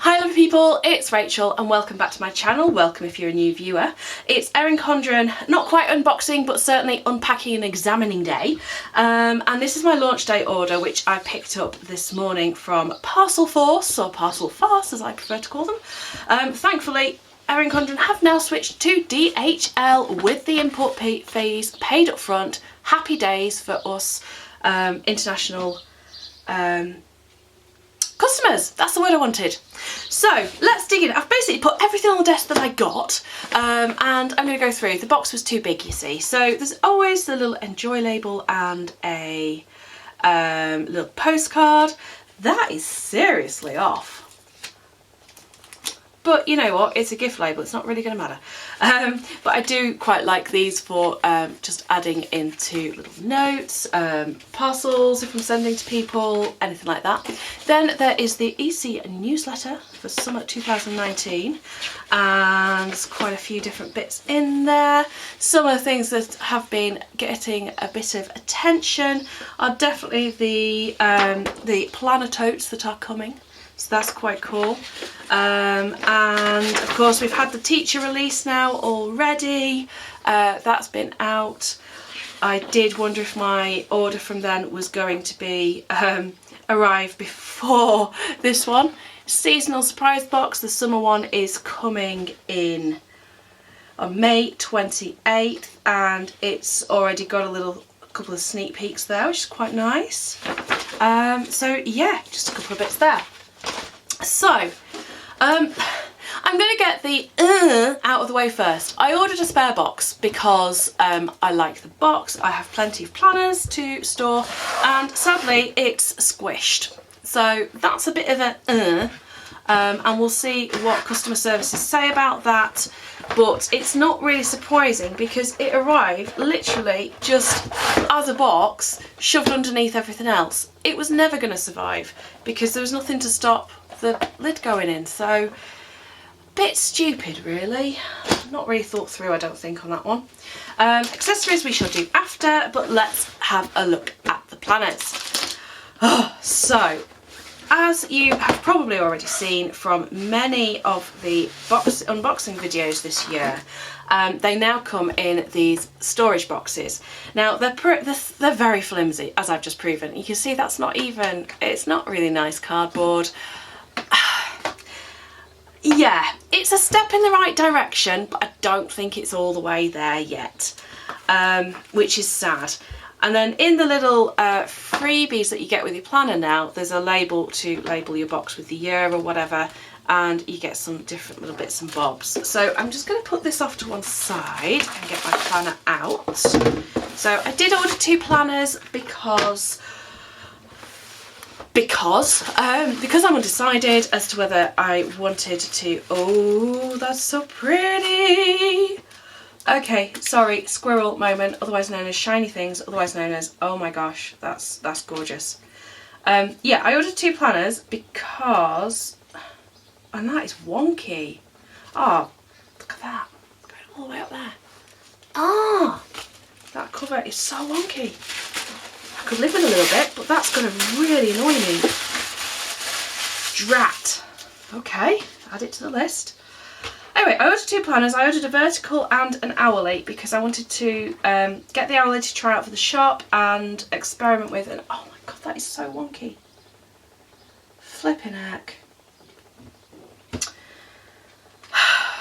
Hi lovely people, it's Rachel and welcome back to my channel. Welcome if you're a new viewer. It's Erin Condren, not quite unboxing but certainly unpacking and examining day. And this is my launch day order which I picked up this morning from Parcel Force, or Parcel Farce as I prefer to call them. Thankfully Erin Condren have now switched to DHL with the import fees paid up front. Happy days for us international customers, that's the word I wanted. So let's dig in. I've basically put everything on the desk that I got and I'm going to go through. The box was too big, you see, so there's always the little enjoy label and a little postcard. That is seriously off. But you know what, it's a gift label, it's not really going to matter. But I do quite like these for just adding into little notes, parcels if I'm sending to people, anything like that. Then there is the EC newsletter for summer 2019, and there's quite a few different bits in there. Some of the things that have been getting a bit of attention are definitely the planner totes that are coming. So that's quite cool. And of course we've had the teacher release now already. That's been out. I did wonder if my order from then was going to be arrive before this one. Seasonal surprise box. The summer one is coming in on May 28th and it's already got a couple of sneak peeks there, which is quite nice. So yeah, just a couple of bits there. So, I'm going to get the out of the way first. I ordered a spare box because I like the box. I have plenty of planners to store and sadly it's squished. So that's a bit of a and we'll see what customer services say about that. But it's not really surprising because it arrived literally just as a box shoved underneath everything else. It was never going to survive because there was nothing to stop the lid going in, so a bit stupid really. Not really thought through, I don't think, on that one. Accessories we shall do after, but let's have a look at the planners. So as you have probably already seen from many of the unboxing videos this year, they now come in these storage boxes. Now they're very flimsy, as I've just proven. You can see that's not even, it's not really nice cardboard. Yeah, it's a step in the right direction, but I don't think it's all the way there yet, which is sad. And then in the little freebies that you get with your planner now, there's a label to label your box with the year or whatever, and you get some different little bits and bobs. So I'm just going to put this off to one side and get my planner out. So I did order 2 planners because I'm undecided as to whether I wanted to. Oh, that's so pretty. Okay, sorry, squirrel moment, otherwise known as shiny things, otherwise known as, oh my gosh, that's gorgeous. Yeah, I ordered 2 planners because, and that is wonky. Oh, look at that, going all the way up there. Ah, that cover is so wonky. I could live with a little bit, but that's going to really annoy me. Drat. Okay, add it to the list. Anyway, I ordered 2 planners. I ordered a vertical and an hourly because I wanted to get the hourly to try out for the shop and experiment with, and oh my god, that is so wonky. Flipping heck.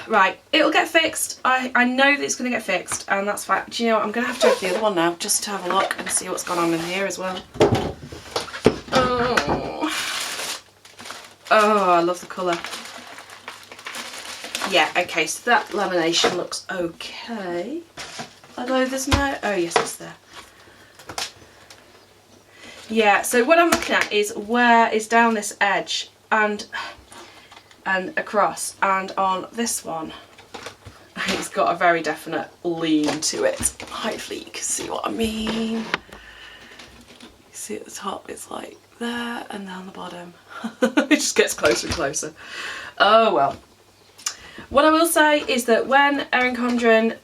Right, it'll get fixed. I know that it's going to get fixed and that's fine. Do you know what, I'm going to have to open the other one now just to have a look and see what's gone on in here as well. Oh, I love the colour. Yeah, okay, so that lamination looks okay. Although there's no, oh yes, it's there. Yeah, so what I'm looking at is where is down this edge and across, and on this one it's got a very definite lean to it. Hopefully you can see what I mean. You see at the top it's like there, and down the bottom it just gets closer and closer. Oh well. What I will say is that when Erin Condren,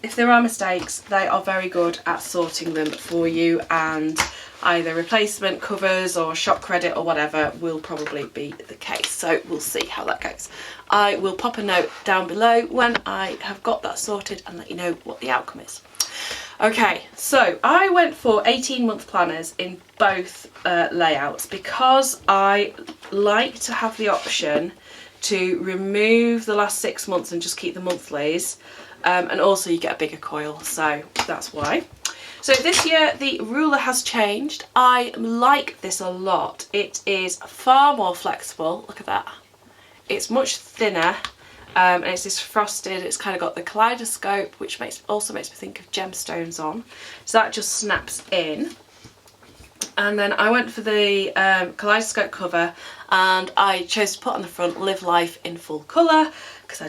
if there are mistakes, they are very good at sorting them for you and either replacement covers or shop credit or whatever will probably be the case. So we'll see how that goes. I will pop a note down below when I have got that sorted and let you know what the outcome is. Okay, so I went for 18-month planners in both layouts because I like to have the option to remove the last 6 months and just keep the monthlies, and also you get a bigger coil, so that's why. So this year the ruler has changed. I like this a lot. It is far more flexible, look at that. It's much thinner. And it's this frosted, it's kind of got the kaleidoscope, which also makes me think of gemstones on. So that just snaps in. And then I went for the kaleidoscope cover, and I chose to put on the front Live Life in Full Colour, because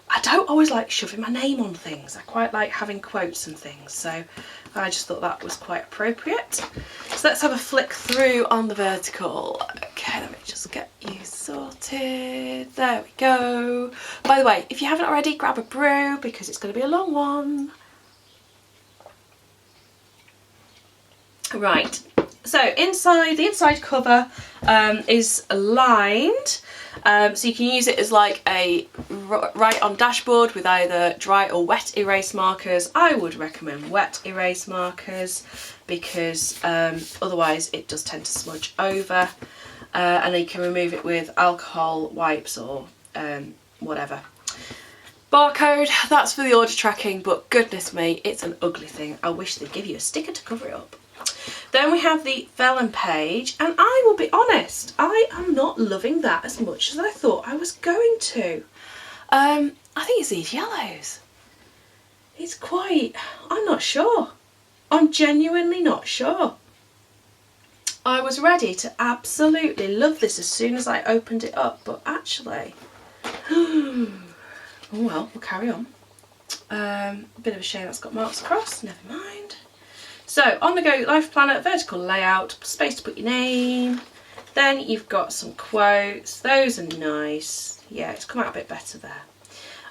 I don't always like shoving my name on things. I quite like having quotes and things, so I just thought that was quite appropriate. So let's have a flick through on the vertical. Okay, let me just get you sorted. There we go. By the way, if you haven't already, grab a brew because it's going to be a long one. Right, so the inside cover is lined, so you can use it as like a write on dashboard with either dry or wet erase markers. I would recommend wet erase markers because otherwise it does tend to smudge over, and then you can remove it with alcohol wipes or whatever. Barcode, that's for the order tracking, but goodness me, it's an ugly thing. I wish they'd give you a sticker to cover it up. Then we have the vellum page, and I will be honest, I am not loving that as much as I thought I was going to. I think it's these yellows. It's quite, I'm not sure. I'm genuinely not sure. I was ready to absolutely love this as soon as I opened it up, but actually, oh well, we'll carry on. A bit of a shame that's got marks across, never mind. So on the go, Life Planner, vertical layout, space to put your name. Then you've got some quotes, those are nice. Yeah, it's come out a bit better there.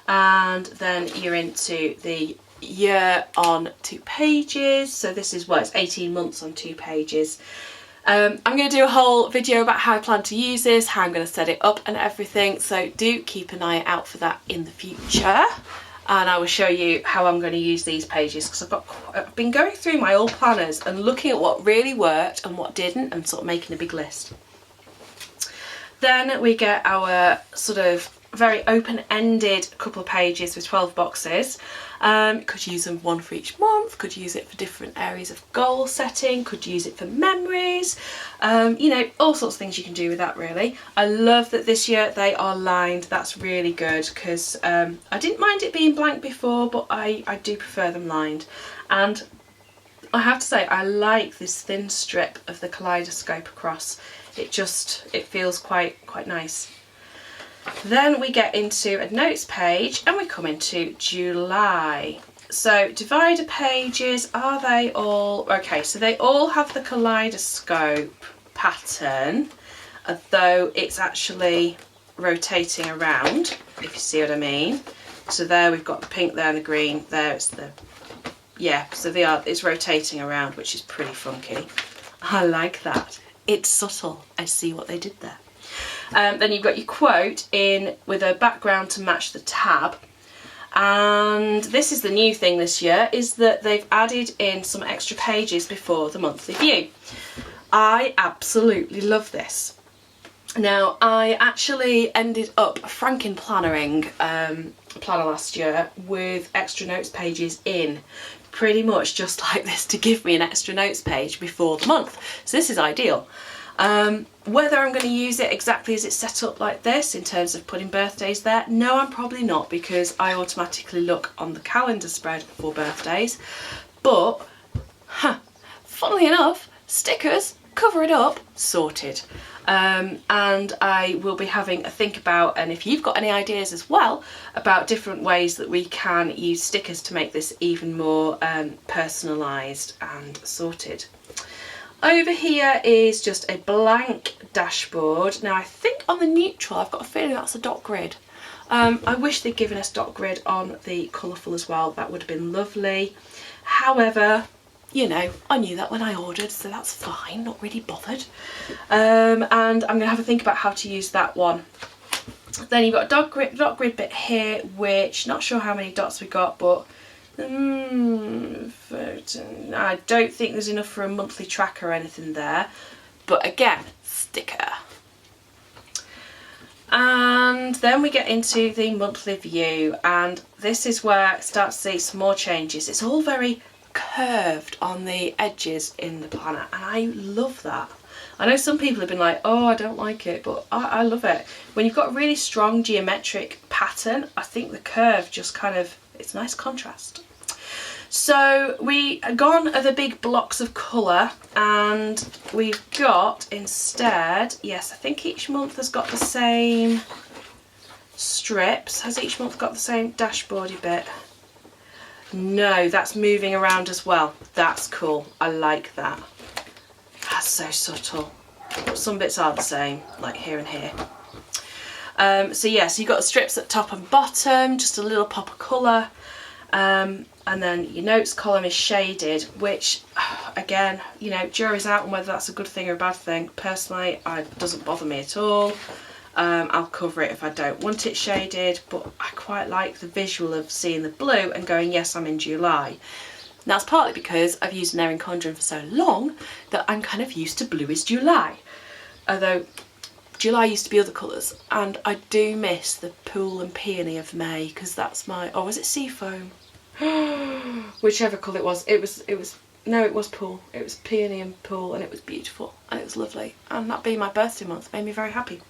And then you're into the year on 2 pages. So this is, well, it's 18 months on 2 pages. I'm going to do a whole video about how I plan to use this, how I'm going to set it up and everything. So do keep an eye out for that in the future. And I will show you how I'm going to use these pages because I've been going through my old planners and looking at what really worked and what didn't and sort of making a big list. Then we get our sort of very open-ended couple of pages with 12 boxes. Could use them one for each month, could use it for different areas of goal setting, could use it for memories, you know, all sorts of things you can do with that really. I love that this year they are lined, that's really good because I didn't mind it being blank before, but I do prefer them lined. And I have to say I like this thin strip of the kaleidoscope across. It feels quite nice. Then we get into a notes page and we come into July. So divider pages, are they all, okay, so they all have the kaleidoscope pattern, though it's actually rotating around, if you see what I mean. So there we've got the pink there and the green, there it's the, yeah, so it's rotating around, which is pretty funky. I like that. It's subtle, I see what they did there. Then you've got your quote in with a background to match the tab, and this is the new thing this year, is that they've added in some extra pages before the monthly view. I absolutely love this. Now I actually ended up franken-plannering planner last year with extra notes pages in, pretty much just like this, to give me an extra notes page before the month, so this is ideal. Whether I'm going to use it exactly as it's set up like this in terms of putting birthdays there, no, I'm probably not, because I automatically look on the calendar spread for birthdays. But funnily enough, stickers, cover it up, sorted. And I will be having a think about, and if you've got any ideas as well about different ways that we can use stickers to make this even more personalised and sorted. Over here is just a blank dashboard. Now I think on the neutral I've got a feeling that's a dot grid. I wish they'd given us dot grid on the colourful as well, that would have been lovely. However, you know, I knew that when I ordered, so that's fine, not really bothered. And I'm going to have a think about how to use that one. Then you've got a dot grid bit here, which not sure how many dots we got, but I don't think there's enough for a monthly tracker or anything there. But again, sticker. And then we get into the monthly view, and this is where I start to see some more changes. It's all very curved on the edges in the planner, and I love that. I know some people have been like, oh, I don't like it, but I love it. When you've got a really strong geometric pattern, I think the curve just kind of, it's a nice contrast. So we are gone are the big blocks of colour, and we've got instead, yes, I think each month has got the same strips. Has each month got the same dashboardy bit? No, that's moving around as well. That's cool. I like that. That's so subtle. Some bits are the same, like here and here. So yes, you've got the strips at top and bottom, just a little pop of colour. And then your notes column is shaded, which again, you know, jury's out on whether that's a good thing or a bad thing. Personally, it doesn't bother me at all. I'll cover it if I don't want it shaded, but I quite like the visual of seeing the blue and going, yes, I'm in July. Now, that's partly because I've used an Erin Condren for so long that I'm kind of used to blue is July. Although July used to be other colours, and I do miss the pool and peony of May, because that's my, oh, was it seafoam? Whichever colour it was. It was pool. It was peony and pool, and it was beautiful, and it was lovely. And that being my birthday month made me very happy.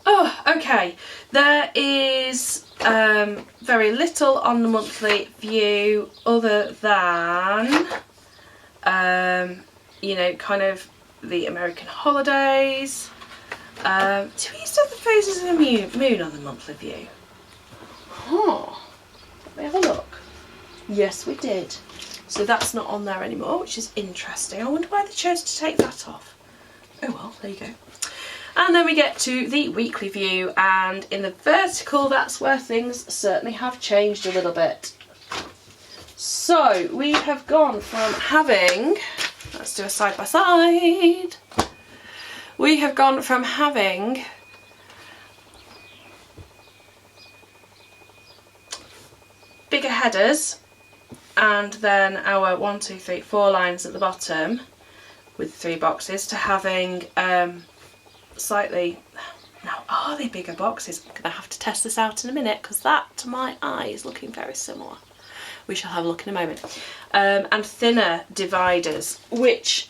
Oh, okay. There is very little on the monthly view other than, you know, kind of the American holidays. Do we still have the phases of the moon on the monthly view? Huh. Let me have a look. Yes, we did. So that's not on there anymore, which is interesting. I wonder why they chose to take that off. Oh well, there you go. And then we get to the weekly view, and in the vertical, that's where things certainly have changed a little bit. So we have gone from having, let's do a side by side. We have gone from having bigger headers and then our 1, 2, 3, 4 lines at the bottom with 3 boxes to having slightly, now are they bigger boxes? I'm going to have to test this out in a minute, because that to my eye is looking very similar. We shall have a look in a moment. And thinner dividers, which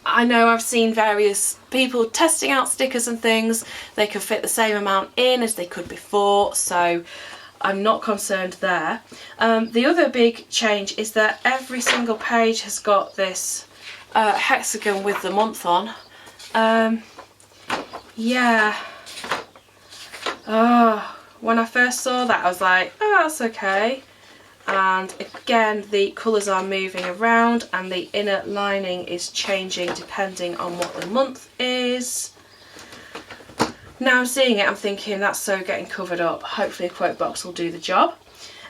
I know I've seen various people testing out stickers and things. They can fit the same amount in as they could before, so I'm not concerned there. The other big change is that every single page has got this hexagon with the month on. Yeah. Oh, when I first saw that, I was like, oh, that's okay. And again, the colours are moving around and the inner lining is changing depending on what the month is. Now I'm seeing it, I'm thinking that's so getting covered up. Hopefully a quote box will do the job.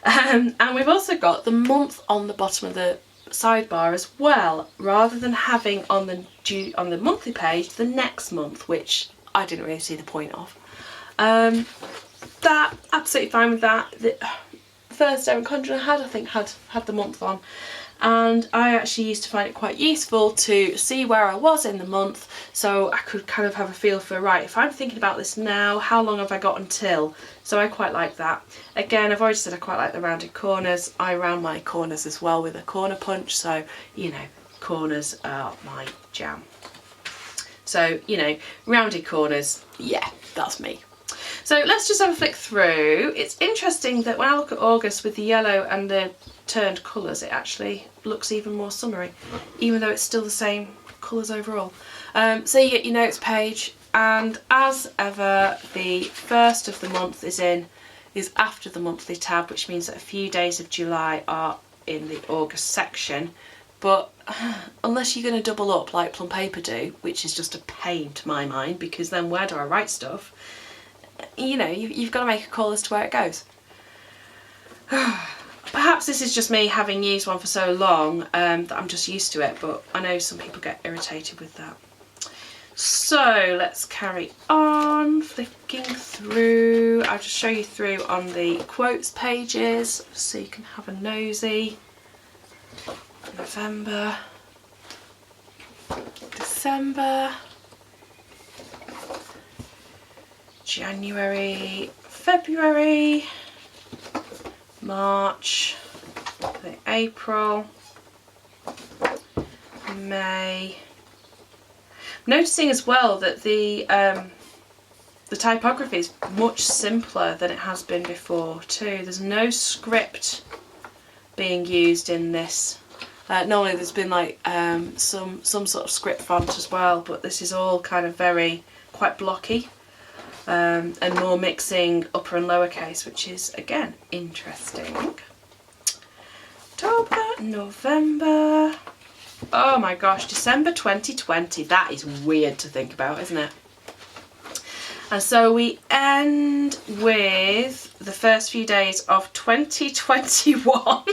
And we've also got the month on the bottom of the sidebar as well, rather than having on the monthly page the next month, which I didn't really see the point of. That, absolutely fine with that. The first Erin Condren I had, I think, had the month on, and I actually used to find it quite useful to see where I was in the month, so I could kind of have a feel for, right, if I'm thinking about this now, how long have I got until? So I quite like that. Again, I've already said I quite like the rounded corners. I round my corners as well with a corner punch, so, you know, corners are my jam. So, you know, rounded corners, yeah, that's me. So let's just have a flick through. It's interesting that when I look at August with the yellow and the turned colours, it actually looks even more summery, even though it's still the same colours overall. So you get your notes page, and as ever, the first of the month is after the monthly tab, which means that a few days of July are in the August section. But unless you're going to double up like Plum Paper do, which is just a pain to my mind, because then where do I write stuff? You know, you've got to make a call as to where it goes. Perhaps this is just me having used one for so long that I'm just used to it, but I know some people get irritated with that. So let's carry on flicking through. I'll just show you through on the quotes pages so you can have a nosy. November, December, January, February, March, April, May. I'm noticing as well that the typography is much simpler than it has been before too. There's no script being used in this. Normally there's been like some sort of script font as well, but this is all kind of quite blocky and more mixing upper and lowercase, which is again interesting. October, November. Oh my gosh, December 2020. That is weird to think about, isn't it? And so we end with the first few days of 2021.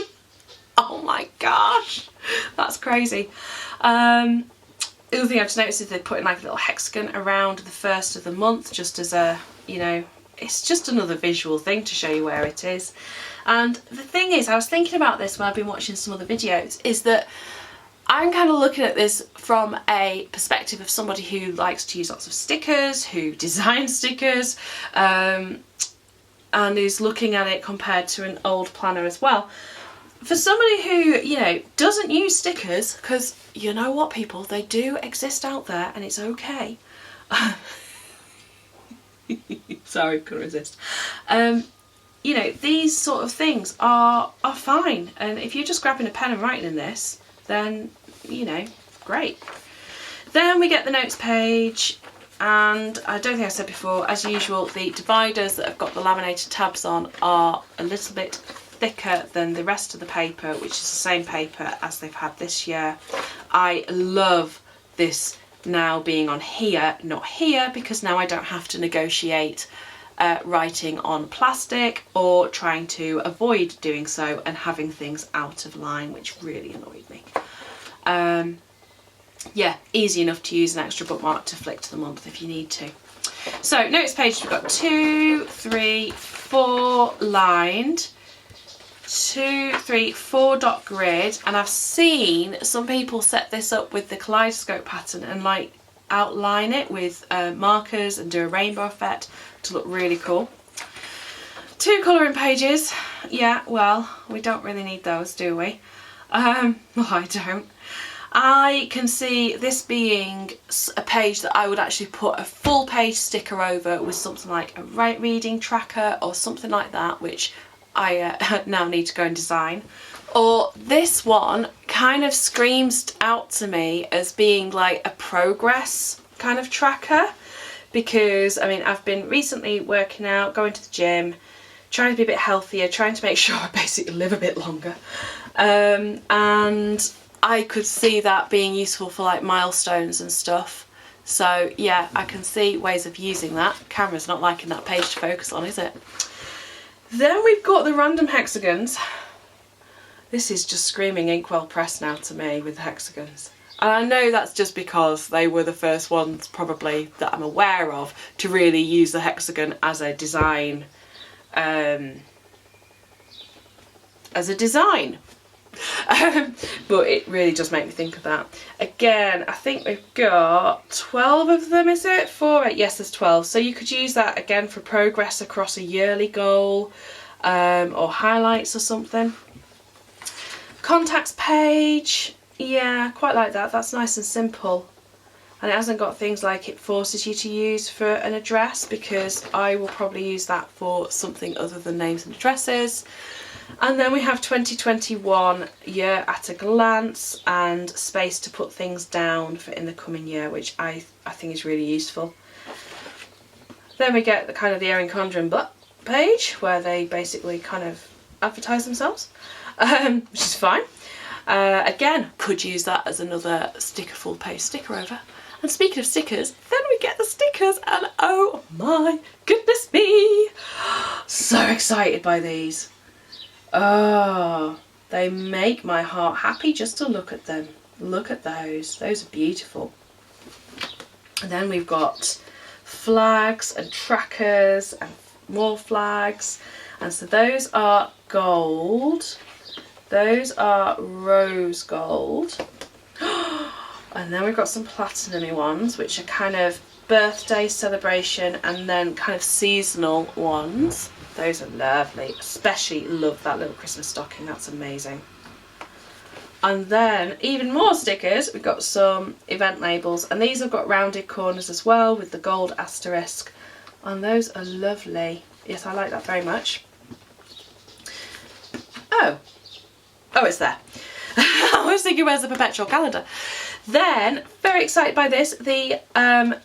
Oh my gosh, that's crazy. The other thing I've just noticed is they put in like a little hexagon around the first of the month, just as a, you know, it's just another visual thing to show you where it is. And the thing is, I was thinking about this when I've been watching some other videos, is that I'm kind of looking at this from a perspective of somebody who likes to use lots of stickers, who designs stickers, and who's looking at it compared to an old planner as well. For somebody who, you know, doesn't use stickers, because you know what, people, they do exist out there and it's okay. Sorry, couldn't resist. You know, these sort of things are fine, and if you're just grabbing a pen and writing in this, then, you know, great. Then we get the notes page, and I don't think I said before, as usual, the dividers that have got the laminated tabs on are a little bit thicker than the rest of the paper, which is the same paper as they've had this year. I love this now being on here, not here, because now I don't have to negotiate writing on plastic or trying to avoid doing so and having things out of line, which really annoyed me. Yeah, easy enough to use an extra bookmark to flick to the month if you need to. So notes page, we've got 2, 3, 4 lined, 2, 3, 4 dot grid, and I've seen some people set this up with the kaleidoscope pattern and like outline it with markers and do a rainbow effect to look really cool. 2 colouring pages. Yeah, well, we don't really need those, do we? Well, I don't. I can see this being a page that I would actually put a full page sticker over with something like a reading tracker or something like that, which I now need to go and design. Or this one kind of screams out to me as being like a progress kind of tracker, because I mean, I've been recently working out, going to the gym, trying to be a bit healthier, trying to make sure I basically live a bit longer, and I could see that being useful for like milestones and stuff. So yeah, I can see ways of using that. Camera's not liking that page to focus on, is it? Then we've got the random hexagons. This is just screaming Inkwell Press now to me with the hexagons. And I know that's just because they were the first ones probably that I'm aware of to really use the hexagon as a design. But it really does make me think of that. Again, I think we've got 12 of them, is it? 4, 8, yes, there's 12. So you could use that again for progress across a yearly goal, or highlights or something. Contacts page, yeah, quite like that. That's nice and simple. And it hasn't got things like it forces you to use for an address, because I will probably use that for something other than names and addresses. And then we have 2021 year at a glance and space to put things down for in the coming year, which I think is really useful. Then we get the kind of the Erin Condren page where they basically kind of advertise themselves, which is fine. Again, could use that as another sticker full page sticker over. And speaking of stickers, then we get the stickers, and oh my goodness me, so excited by these. Oh, they make my heart happy just to look at them. Look at those. Those are beautiful. And then we've got flags and trackers and more flags. And so those are gold. Those are rose gold. And then we've got some platinum-y ones, which are kind of birthday celebration and then kind of seasonal ones. Those are lovely. Especially love that little Christmas stocking. That's amazing. And then even more stickers. We've got some event labels, and these have got rounded corners as well with the gold asterisk. And those are lovely. Yes, I like that very much. Oh, it's there. I was thinking, where's the perpetual calendar? Then, very excited by this, the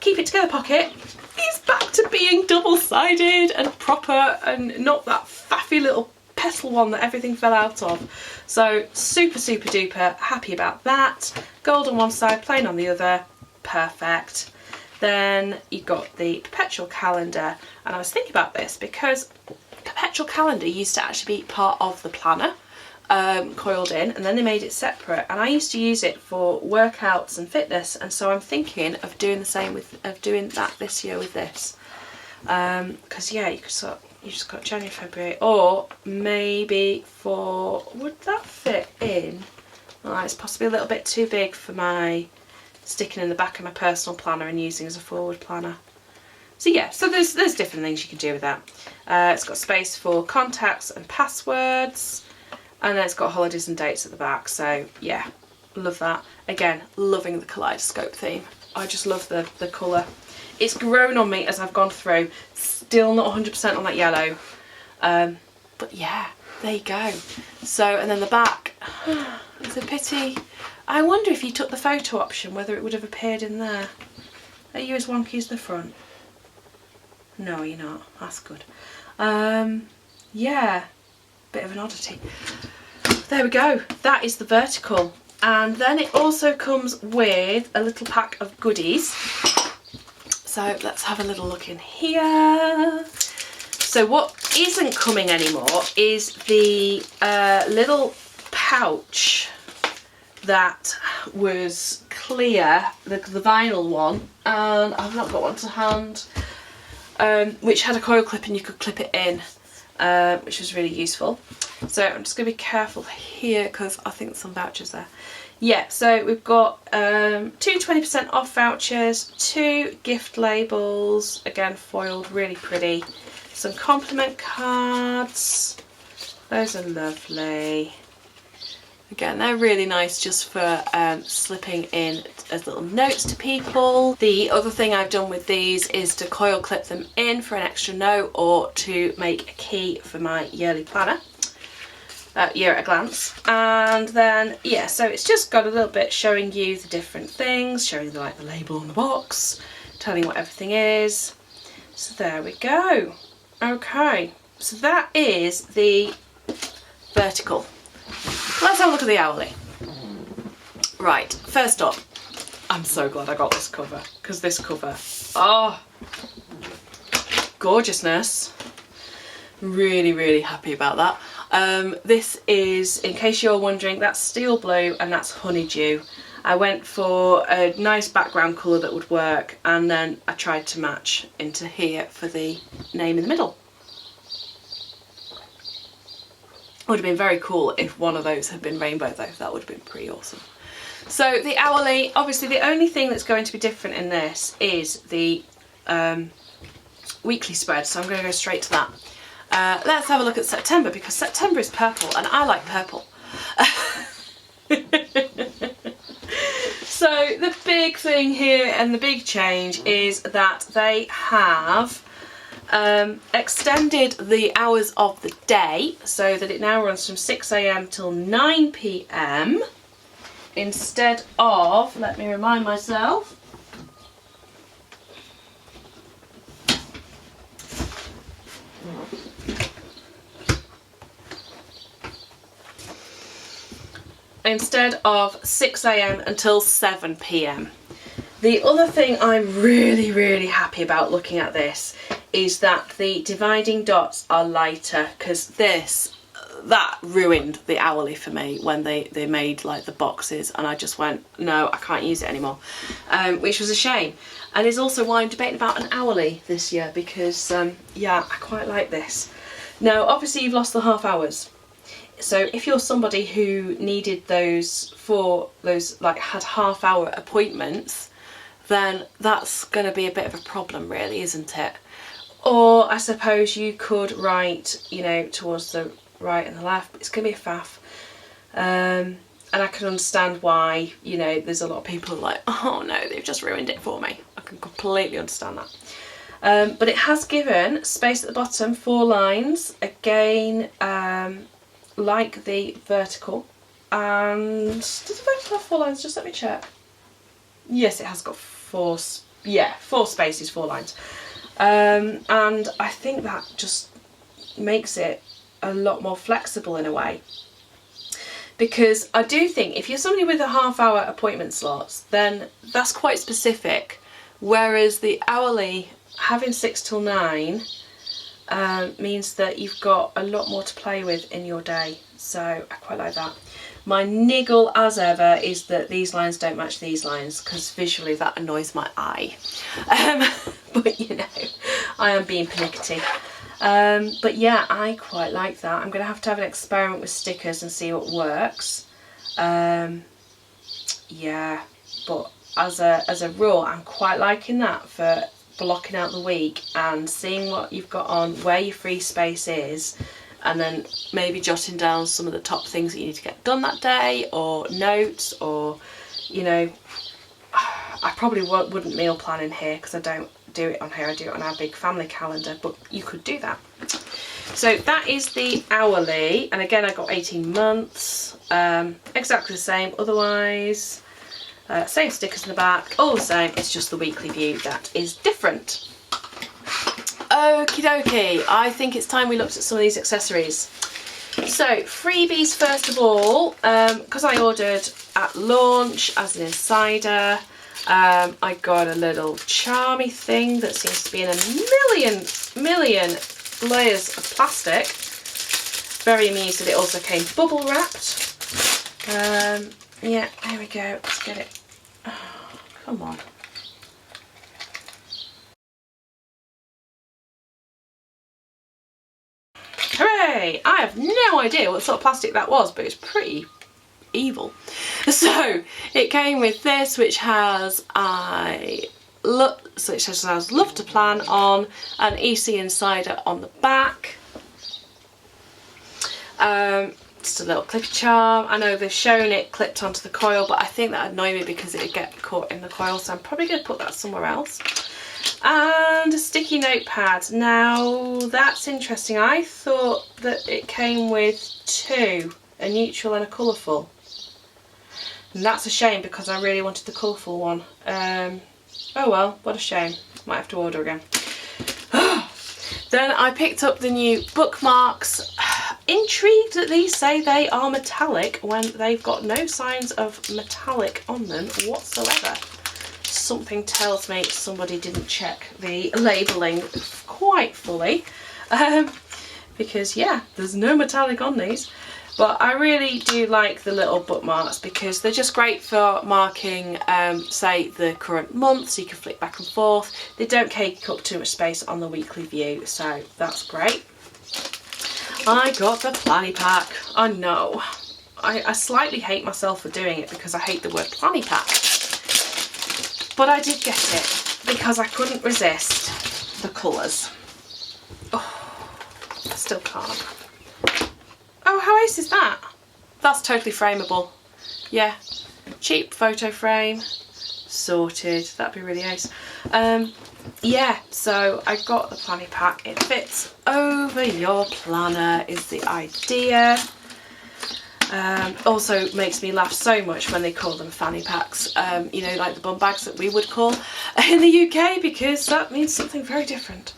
Keep It Together pocket is back to being double-sided and proper and not that faffy little petal one that everything fell out of. So super, super duper happy about that. Gold on one side, plain on the other. Perfect. Then you've got the perpetual calendar, and I was thinking about this because perpetual calendar used to actually be part of the planner, coiled in, and then they made it separate, and I used to use it for workouts and fitness, and so I'm thinking of doing the same doing that this year with this, because yeah, you just got January, February, or maybe would that fit in? Well, it's possibly a little bit too big for my sticking in the back of my personal planner and using as a forward planner. So yeah, so there's different things you can do with that. It's got space for contacts and passwords, and then it's got holidays and dates at the back. So yeah, love that. Again, loving the kaleidoscope theme. I just love the colour. It's grown on me as I've gone through. Still not 100% on that yellow. But yeah, there you go. So, and then the back, it's a pity. I wonder if you took the photo option, whether it would have appeared in there. Are you as wonky as the front? No, you're not. That's good. Yeah, bit of an oddity. There we go. That is the vertical. And then it also comes with a little pack of goodies. So let's have a little look in here. So what isn't coming anymore is the little pouch that was clear, the vinyl one, and I've not got one to hand, which had a coil clip and you could clip it in, which was really useful. So I'm just going to be careful here because I think there's some vouchers there. Yeah, so we've got 2 20% off vouchers, 2 gift labels, again foiled, really pretty, some compliment cards, those are lovely. Again, they're really nice just for slipping in as little notes to people. The other thing I've done with these is to coil clip them in for an extra note or to make a key for my yearly planner. Year at a glance. And then yeah, so it's just got a little bit showing you the different things, showing the label on the box, telling you what everything is. So there we go. Okay, so that is the vertical. Let's have a look at the owlie. Right, first up, I'm so glad I got this cover, because this cover, oh, gorgeousness. Really, really happy about that. This is, in case you're wondering, that's steel blue and that's honeydew. I went for a nice background colour that would work, and then I tried to match into here for the name in the middle. Would have been very cool if one of those had been rainbow though, that would have been pretty awesome. So the owlie, obviously the only thing that's going to be different in this is the weekly spread, so I'm going to go straight to that. Let's have a look at September, because September is purple and I like purple. So the big thing here and the big change is that they have extended the hours of the day so that it now runs from 6 AM till 9 PM instead of, let me remind myself, instead of 6 AM until 7 PM. The other thing I'm really, really happy about looking at this is that the dividing dots are lighter, because this that ruined the Owlie for me when they made like the boxes, and I just went, no, I can't use it anymore, which was a shame. And it's also why I'm debating about an Owlie this year, because yeah, I quite like this. Now obviously you've lost the half hours, so if you're somebody who needed those for those, like, had half-hour appointments, then that's going to be a bit of a problem really, isn't it? Or I suppose you could write, you know, towards the right and the left, but it's going to be a faff. And I can understand why, you know, there's a lot of people like, oh no, they've just ruined it for me. I can completely understand that. But it has given space at the bottom, 4 lines, again, like the vertical. And does the vertical have 4 lines? Just let me check. Yes, it has got 4 spaces, 4 lines. And I think that just makes it a lot more flexible in a way. Because I do think if you're somebody with a half-hour appointment slots, then that's quite specific. Whereas the Owlie having 6 till 9 means that you've got a lot more to play with in your day. So I quite like that. My niggle as ever is that these lines don't match these lines, because visually that annoys my eye. But you know, I am being pernickety. But yeah, I quite like that. I'm going to have an experiment with stickers and see what works. Yeah, but as a rule, I'm quite liking that for blocking out the week and seeing what you've got on, where your free space is, and then maybe jotting down some of the top things that you need to get done that day, or notes, or, you know, I probably wouldn't meal plan in here because I don't do it on here, I do it on our big family calendar, but you could do that. So that is the Owlie, and again I got 18 months, exactly the same otherwise, same stickers in the back, all the same, it's just the weekly view that is different. Okie dokie, I think it's time we looked at some of these accessories. So freebies first of all, because I ordered at launch as an insider, I got a little charmy thing that seems to be in a million layers of plastic. Very amused that it also came bubble wrapped. Yeah, there we go, let's get it. Oh, come on. Hooray! I have no idea what sort of plastic that was, but it's pretty evil. So it came with this, which has love to plan on, an EC Insider on the back. Just a little clippy charm. I know they've shown it clipped onto the coil, but I think that annoyed me because it would get caught in the coil, so I'm probably going to put that somewhere else. And a sticky notepad. Now that's interesting. I thought that it came with 2, a neutral and a colourful. And that's a shame because I really wanted the colourful one. Oh well, what a shame. Might have to order again. Then I picked up the new bookmarks. Intrigued that these say they are metallic when they've got no signs of metallic on them whatsoever. Something tells me somebody didn't check the labelling quite fully, because yeah, there's no metallic on these. But I really do like the little bookmarks because they're just great for marking, say, the current month, so you can flick back and forth. They don't take up too much space on the weekly view, so that's great. I got the planny pack. I know. I slightly hate myself for doing it because I hate the word planny pack. But I did get it because I couldn't resist the colours. Oh, I still can't. Oh, how ace is that? That's totally frameable. Yeah, cheap photo frame, sorted. That'd be really ace. Yeah, so I got the planny pack. It fits over your planner is the idea. Also makes me laugh so much when they call them fanny packs, you know, like the bum bags that we would call in the UK, because that means something very different.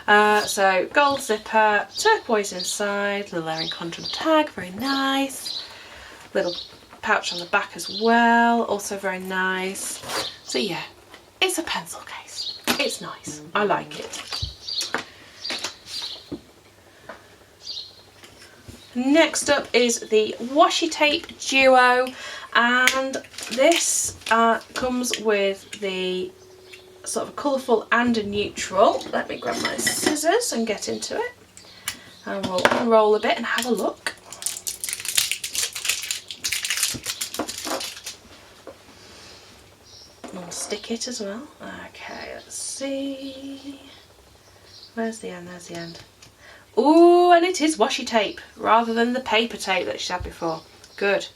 So gold zipper, turquoise inside, little Erin Condren tag, very nice. Little pouch on the back as well, also very nice. So yeah, it's a pencil case. It's nice. I like it. Next up is the washi tape duo, and this comes with the sort of colourful and a neutral. Let me grab my scissors and get into it, and we'll unroll a bit and have a look. And stick it as well. Okay, let's see. Where's the end? There's the end. Ooh, and it is washi tape rather than the paper tape that she had before. Good.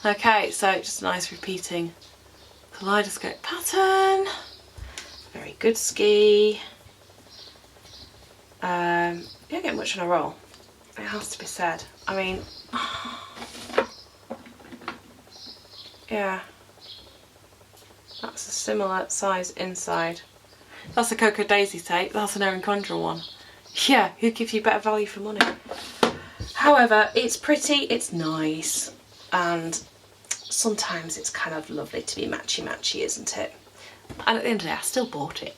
Okay, so just a nice repeating kaleidoscope pattern. Very good ski. You don't get much on a roll, it has to be said. I mean, yeah, that's a similar size inside. That's a Cocoa Daisy tape, that's an Erin Condren one. Yeah, who gives you better value for money? However, it's pretty, it's nice, and sometimes it's kind of lovely to be matchy-matchy, isn't it? And at the end of the day, I still bought it.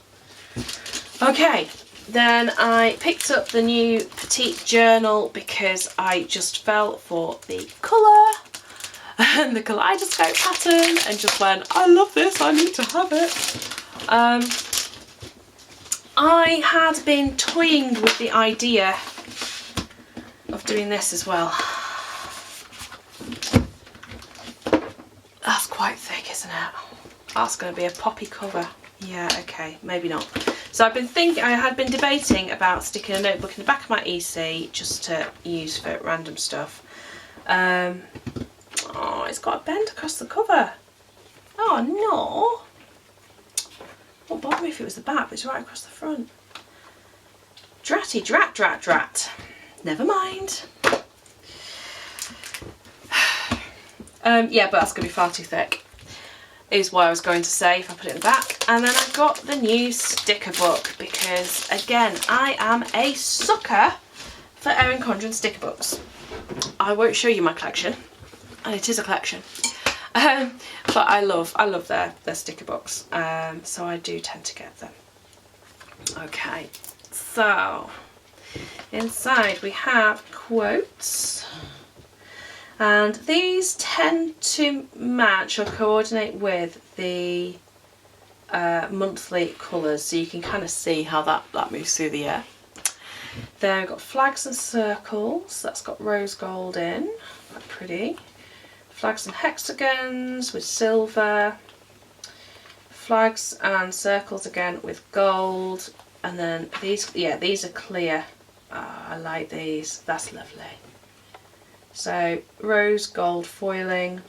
Okay, then I picked up the new Petite journal because I just fell for the colour and the kaleidoscope pattern and just went, I love this, I need to have it. I had been toying with the idea of doing this as well. That's quite thick, isn't it? That's going to be a poppy cover. Yeah, okay, maybe not. So I had been debating about sticking a notebook in the back of my EC just to use for random stuff. Oh, it's got a bend across the cover. Oh no. Wouldn't bother me if it was the back, but it's right across the front. Dratty drat drat drat. Never mind. Yeah, but that's going to be far too thick, is what I was going to say if I put it in the back. And then I got the new sticker book because, again, I am a sucker for Erin Condren sticker books. I won't show you my collection, and it is a collection. But I love their sticker books, so I do tend to get them. Okay, so inside we have quotes, and these tend to match or coordinate with the monthly colours, so you can kind of see how that moves through the year. Then we've got flags and circles, that's got rose gold in, quite pretty. Flags and hexagons with silver, flags and circles again with gold, and then these, yeah, these are clear. I like these, that's lovely. So rose gold foiling,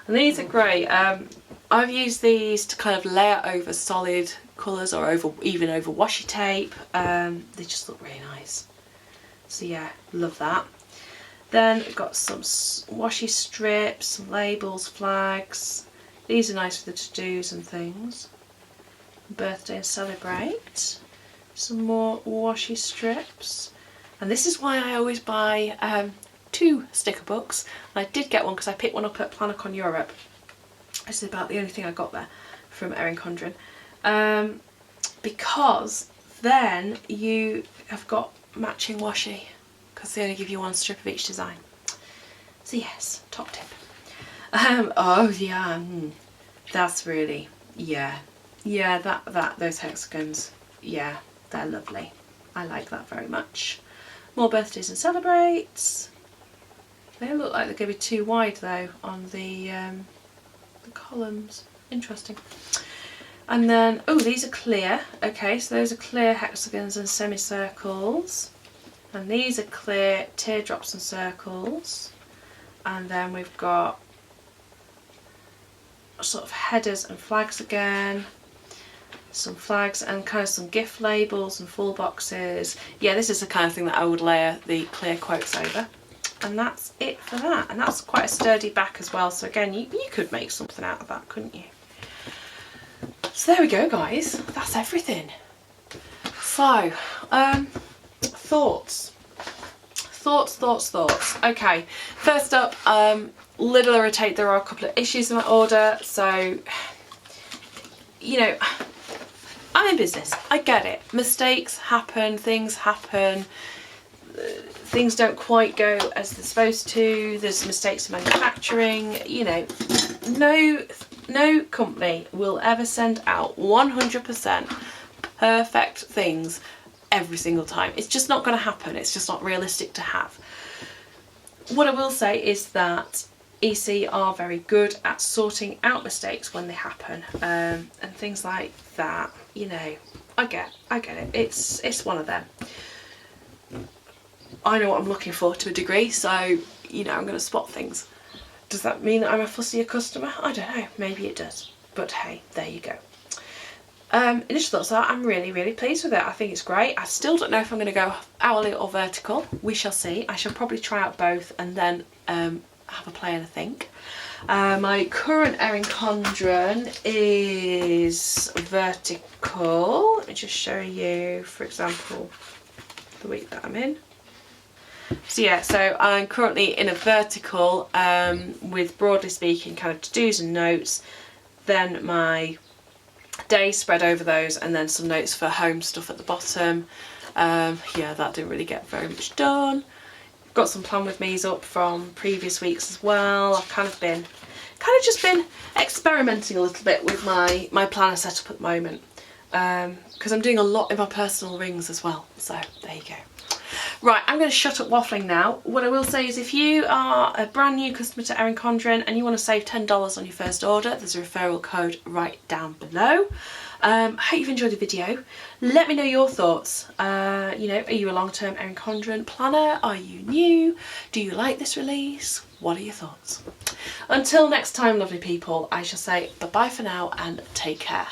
and these are great. I've used these to kind of layer over solid colours or even over washi tape. They just look really nice. So yeah, love that. Then we've got some washi strips, some labels, flags. These are nice for the to-dos and things. Birthday and celebrate. Some more washi strips. And this is why I always buy 2 sticker books. And I did get one because I picked one up at PlannerCon Europe. This is about the only thing I got there from Erin Condren. Because then you have got matching washi, because they only give you 1 strip of each design. So yes, top tip. Oh yeah, that's really, yeah, those hexagons, yeah, they're lovely. I like that very much. More birthdays and celebrates. They look like they're going to be too wide though on the columns. Interesting. And then, oh, these are clear. Okay, so those are clear hexagons and semicircles. And these are clear teardrops and circles. And then we've got sort of headers and flags again. Some flags and kind of some gift labels and full boxes. Yeah, this is the kind of thing that I would layer the clear quotes over. And that's it for that. And that's quite a sturdy back as well. So again, you could make something out of that, couldn't you? So there we go, guys. That's everything. So, thoughts. Okay, first up, little irritate, there are a couple of issues in my order. So, you know, I'm in business, I get it. Mistakes happen, things happen. things don't quite go as they're supposed to, there's mistakes in manufacturing, you know, no company will ever send out 100% perfect things every single time. It's just not going to happen. It's just not realistic to have. What I will say is that EC are very good at sorting out mistakes when they happen, and things like that, you know, I get it. It's one of them. I know what I'm looking for to a degree, so, you know, I'm going to spot things. Does that mean that I'm a fussier customer? I don't know, maybe it does, but hey, there you go. Initial thoughts are, I'm really pleased with it. I think it's great. I still don't know if I'm going to go hourly or vertical. We shall see. I shall probably try out both and then have a play and a think. My current Erin Condren is vertical. Let me just show you, for example, the week that I'm in. So yeah, so I'm currently in a vertical with, broadly speaking, kind of to-dos and notes, then my days spread over those, and then some notes for home stuff at the bottom. Yeah, that didn't really get very much done. Got some plan with me's up from previous weeks as well. I've just been experimenting a little bit with my planner setup at the moment, because I'm doing a lot in my personal rings as well, so there you go. Right, I'm going to shut up waffling now. What I will say is, if you are a brand new customer to Erin Condren and you want to save $10 on your first order, there's a referral code right down below. I hope you've enjoyed the video. Let me know your thoughts. You know, are you a long-term Erin Condren planner? Are you new? Do you like this release? What are your thoughts? Until next time, lovely people, I shall say bye-bye for now and take care.